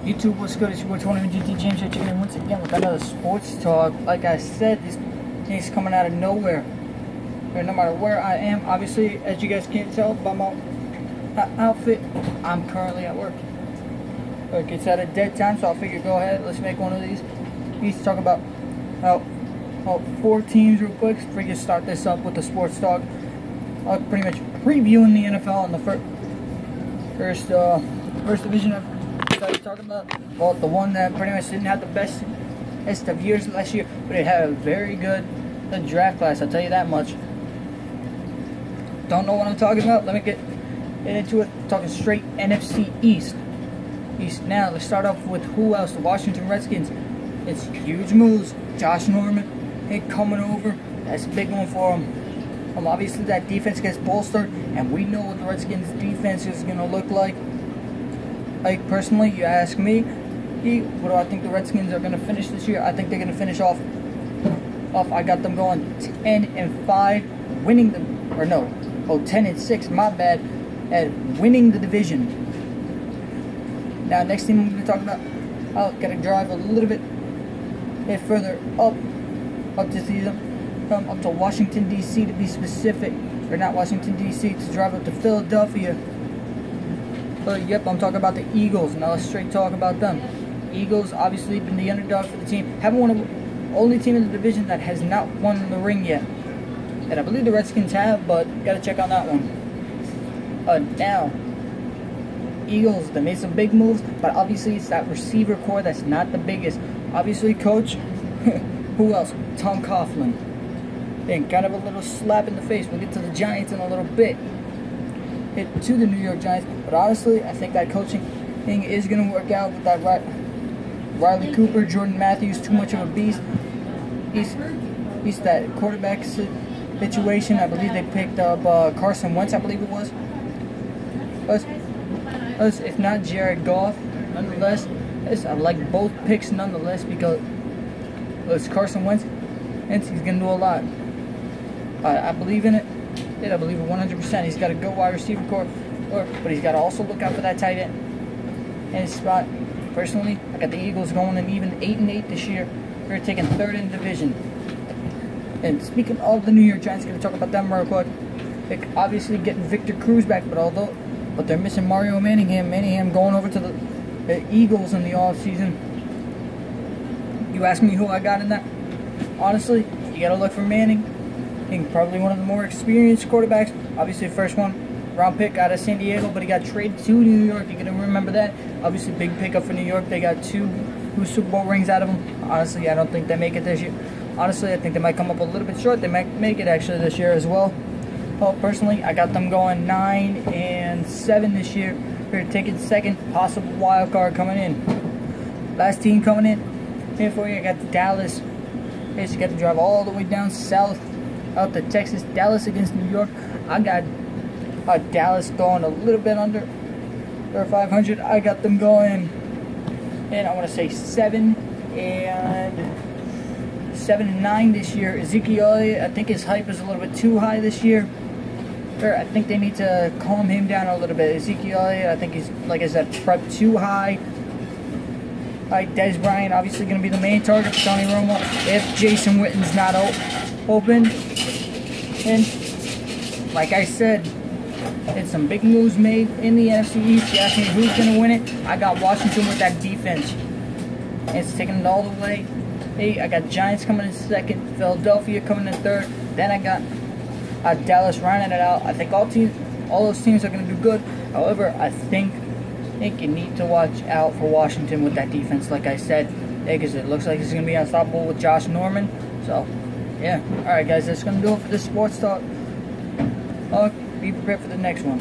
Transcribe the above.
YouTube, what's good? It's your boy Tony GT James here, checking in once again with another sports talk. Like I said, this thing's coming out of nowhere. Or no matter where I am, obviously, as you guys can't tell by my outfit, I'm currently at work. Look, it's at a dead time, so I figured go ahead, let's make one of these. We used to talk about 4 teams real quick. Figure start this up with the sports talk. Pretty much previewing the NFL in the first division of I was talking about. Well, the one that pretty much didn't have the best of years last year, but it had a very good draft class, I'll tell you that much. Don't know what I'm talking about? Let me get into it. Talking straight NFC East. Now, let's start off with who else? The Washington Redskins. It's huge moves. Josh Norman coming over. That's a big one for him. Obviously, that defense gets bolstered, and we know what the Redskins' defense is going to look like. Like, personally, you ask me, what do I think the Redskins are going to finish this year? I think they're going to finish off. I got them going 10-5, winning the, or no, 10-6, my bad, at winning the division. Now, next team I'm going to talk about, I've got to drive a little bit further up to season, up to Washington, D.C. to be specific, or not Washington, D.C., to drive up to Philadelphia. But yep, I'm talking about the Eagles. Now let's straight talk about them. Eagles obviously been the underdog for the team. Haven't won only team in the division that has not won the ring yet. And I believe the Redskins have, but gotta check on that one. Now, Eagles, they made some big moves, but obviously it's that receiver core that's not the biggest. Obviously, coach, who else? Tom Coughlin. And kind of a little slap in the face. We'll get to the Giants in a little bit. Hit to the New York Giants, but honestly, I think that coaching thing is going to work out with that Riley Cooper, Jordan Matthews, too much of a beast. He's that quarterback situation. I believe they picked up Carson Wentz, I believe it was. If not Jared Goff, nonetheless. I like both picks nonetheless because Carson Wentz, and he's going to do a lot. I believe in it. I believe it 100%. He's got a good wide receiver core, but he's got to also look out for that tight end in his spot. Personally, I got the Eagles going in even 8-8 this year. They're taking 3rd in the division. And speaking of the New York Giants, going to talk about them real quick. They obviously getting Victor Cruz back, but they're missing Mario Manningham. Manningham going over to the Eagles in the offseason. You ask me who I got in that? Honestly, you got to look for Manning. Probably one of the more experienced quarterbacks. Obviously, first round pick out of San Diego, but he got traded to New York. You're gonna remember that. Obviously, big pickup for New York. They got two Super Bowl rings out of him. Honestly, I don't think they make it this year. Honestly, I think they might come up a little bit short. They might make it actually this year as well. Well, personally, I got them going 9-7 this year. They're taking 2nd, possible wild card coming in. Last team coming in here for you, I got the Dallas. You got to drive all the way down south. Out to Texas, Dallas against New York. I got Dallas going a little bit under 500. I got them going, and I want to say 7-9 this year. Ezekiel Elliott, I think his hype is a little bit too high this year. I think they need to calm him down a little bit. Ezekiel Elliott, I think he's, like I said, prepped too high. Des Bryant, obviously going to be the main target for Tony Romo if Jason Witten's not open. And like I said, it's some big moves made in the NFC East. You ask me who's going to win it, I got Washington with that defense. It's taking it all the way. Hey, I got Giants coming in 2nd, Philadelphia coming in 3rd. Then I got Dallas rounding it out. I think all those teams are going to do good. However, I think you need to watch out for Washington with that defense, like I said, because it looks like it's going to be unstoppable with Josh Norman. So, yeah. Alright, guys, that's going to do it for this sports talk. Be prepared for the next one.